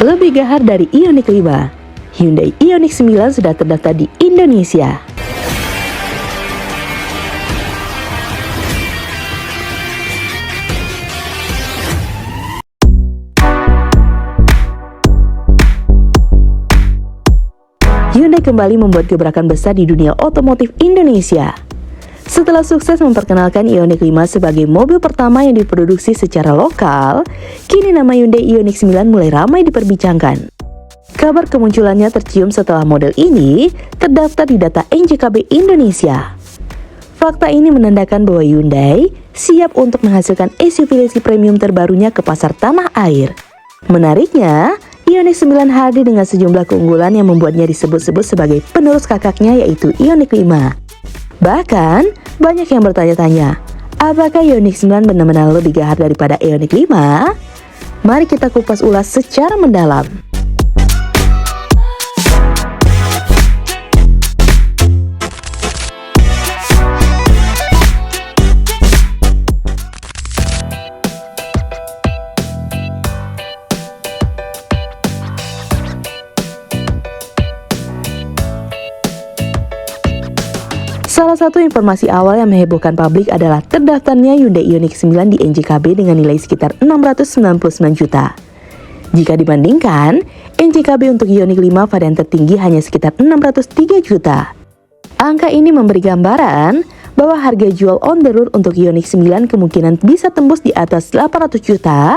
Lebih gahar dari Ioniq 5, Hyundai Ioniq 9 sudah terdaftar di Indonesia. Hyundai kembali membuat gebrakan besar di dunia otomotif Indonesia. Setelah sukses memperkenalkan Ioniq 5 sebagai mobil pertama yang diproduksi secara lokal, kini nama Hyundai Ioniq 9 mulai ramai diperbincangkan. Kabar kemunculannya tercium setelah model ini terdaftar di data NJKB Indonesia. Fakta ini menandakan bahwa Hyundai siap untuk menghasilkan SUV listrik premium terbarunya ke pasar tanah air. Menariknya, Ioniq 9 hadir dengan sejumlah keunggulan yang membuatnya disebut-sebut sebagai penerus kakaknya, yaitu Ioniq 5. Bahkan, banyak yang bertanya-tanya, apakah Ioniq 9 benar-benar lebih gahar daripada Ioniq 5? Mari kita kupas ulas secara mendalam. Salah satu informasi awal yang menghebohkan publik adalah terdaftarnya Hyundai Ioniq 9 di NJKB dengan nilai sekitar 699 juta. Jika dibandingkan, NJKB untuk Ioniq 5 varian tertinggi hanya sekitar 603 juta. Angka ini memberi gambaran bahwa harga jual on the road untuk Ioniq 9 kemungkinan bisa tembus di atas 800 juta,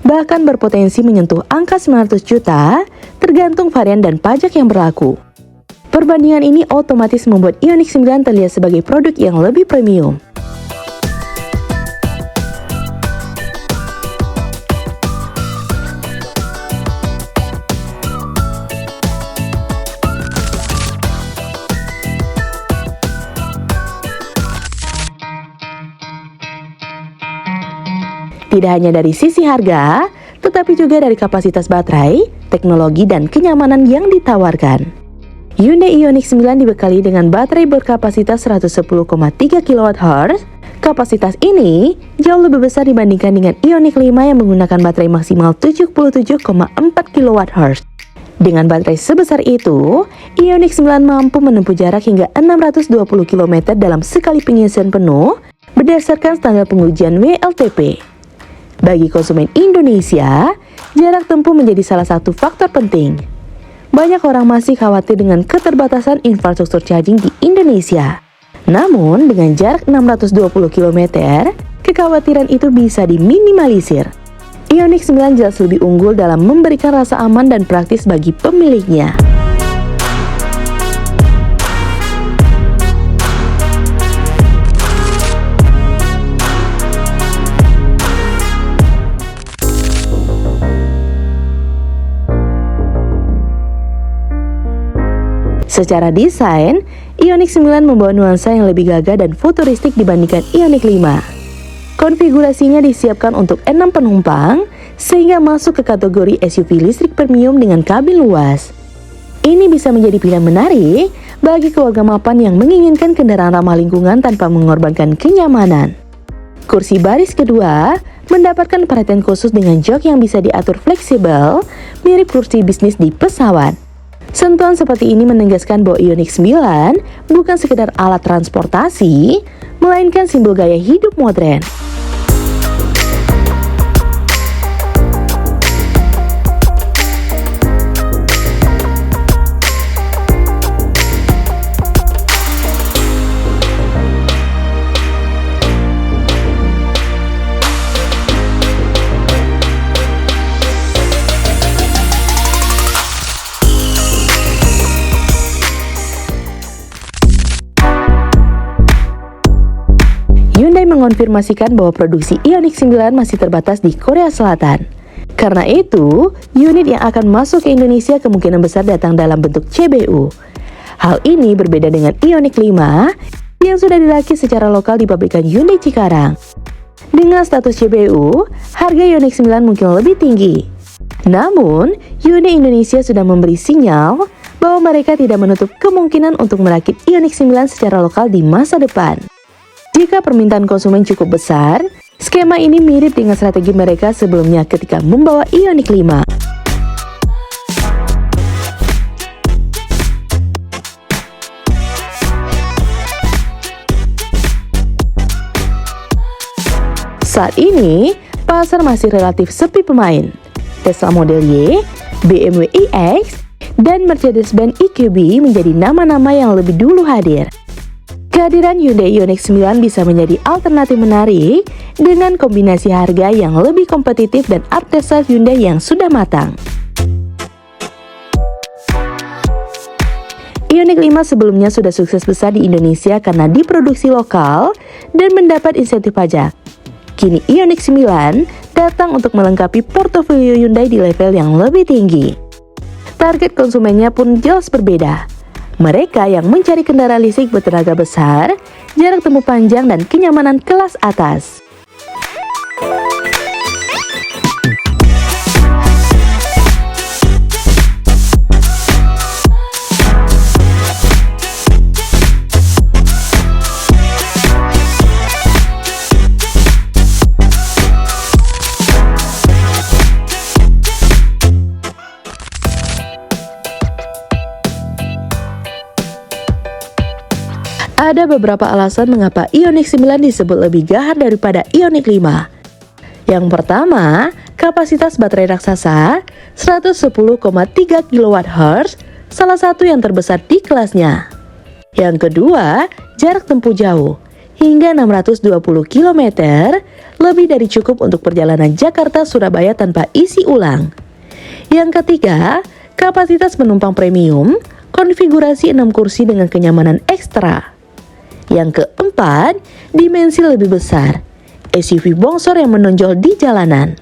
bahkan berpotensi menyentuh angka 900 juta, tergantung varian dan pajak yang berlaku. Perbandingan ini otomatis membuat Ioniq 9 terlihat sebagai produk yang lebih premium. Tidak hanya dari sisi harga, tetapi juga dari kapasitas baterai, teknologi, dan kenyamanan yang ditawarkan. Hyundai Ioniq 9 dibekali dengan baterai berkapasitas 110,3 kWh. Kapasitas ini jauh lebih besar dibandingkan dengan Ioniq 5 yang menggunakan baterai maksimal 77,4 kWh. Dengan baterai sebesar itu, Ioniq 9 mampu menempuh jarak hingga 620 km dalam sekali pengisian penuh berdasarkan standar pengujian WLTP. Bagi konsumen Indonesia, jarak tempuh menjadi salah satu faktor penting. Banyak orang masih khawatir dengan keterbatasan infrastruktur charging di Indonesia. Namun, dengan jarak 620 km, kekhawatiran itu bisa diminimalisir. Ioniq 9 jelas lebih unggul dalam memberikan rasa aman dan praktis bagi pemiliknya. Secara desain, Ioniq 9 membawa nuansa yang lebih gagah dan futuristik dibandingkan Ioniq 5. Konfigurasinya disiapkan untuk 6 penumpang, sehingga masuk ke kategori SUV listrik premium dengan kabin luas. Ini bisa menjadi pilihan menarik bagi keluarga mapan yang menginginkan kendaraan ramah lingkungan tanpa mengorbankan kenyamanan. Kursi baris kedua mendapatkan perhatian khusus dengan jok yang bisa diatur fleksibel, mirip kursi bisnis di pesawat. Sentuhan seperti ini menegaskan bahwa Ioniq 9 bukan sekedar alat transportasi, melainkan simbol gaya hidup modern. Hyundai mengonfirmasikan bahwa produksi Ioniq 9 masih terbatas di Korea Selatan. Karena itu, unit yang akan masuk ke Indonesia kemungkinan besar datang dalam bentuk CBU. Hal ini berbeda dengan Ioniq 5 yang sudah dirakit secara lokal di pabrikan Hyundai Cikarang. Dengan status CBU, harga Ioniq 9 mungkin lebih tinggi. Namun, Hyundai Indonesia sudah memberi sinyal bahwa mereka tidak menutup kemungkinan untuk merakit Ioniq 9 secara lokal di masa depan. Jika permintaan konsumen cukup besar, skema ini mirip dengan strategi mereka sebelumnya ketika membawa Ioniq 5. Saat ini, pasar masih relatif sepi pemain. Tesla Model Y, BMW iX, dan Mercedes-Benz EQB menjadi nama-nama yang lebih dulu hadir. Kehadiran Hyundai Ioniq 9 bisa menjadi alternatif menarik dengan kombinasi harga yang lebih kompetitif dan aftermarket Hyundai yang sudah matang. Ioniq 5 sebelumnya sudah sukses besar di Indonesia karena diproduksi lokal dan mendapat insentif pajak. Kini Ioniq 9 datang untuk melengkapi portofolio Hyundai di level yang lebih tinggi. Target konsumennya pun jelas berbeda. Mereka yang mencari kendaraan listrik bertenaga besar, jarak tempuh panjang, dan kenyamanan kelas atas. Ada beberapa alasan mengapa Ioniq 9 disebut lebih gahar daripada Ioniq 5. Yang pertama, kapasitas baterai raksasa 110,3 kWh, salah satu yang terbesar di kelasnya. Yang kedua, jarak tempuh jauh, hingga 620 km, lebih dari cukup untuk perjalanan Jakarta-Surabaya tanpa isi ulang. Yang ketiga, kapasitas penumpang premium, konfigurasi 6 kursi dengan kenyamanan ekstra. Yang keempat, dimensi lebih besar, SUV bongsor yang menonjol di jalanan.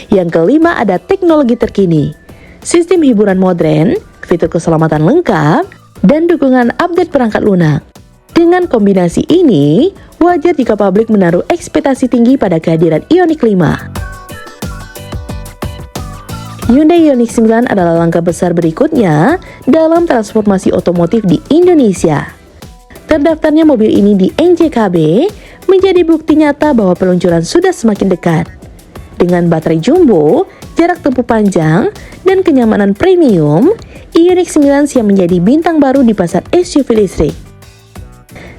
Yang kelima, ada teknologi terkini, sistem hiburan modern, fitur keselamatan lengkap, dan dukungan update perangkat lunak. Dengan kombinasi ini, wajar jika publik menaruh ekspektasi tinggi pada kehadiran Ioniq 5. Hyundai Ioniq 9 adalah langkah besar berikutnya dalam transformasi otomotif di Indonesia. Terdaftarnya mobil ini di NJKB menjadi bukti nyata bahwa peluncuran sudah semakin dekat. Dengan baterai jumbo, jarak tempuh panjang, dan kenyamanan premium, Ioniq 9 siap menjadi bintang baru di pasar SUV listrik.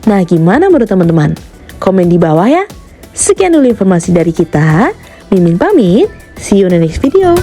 Nah, gimana menurut teman-teman? Komen di bawah ya. Sekian dulu informasi dari kita. Mimin pamit, see you in the next video.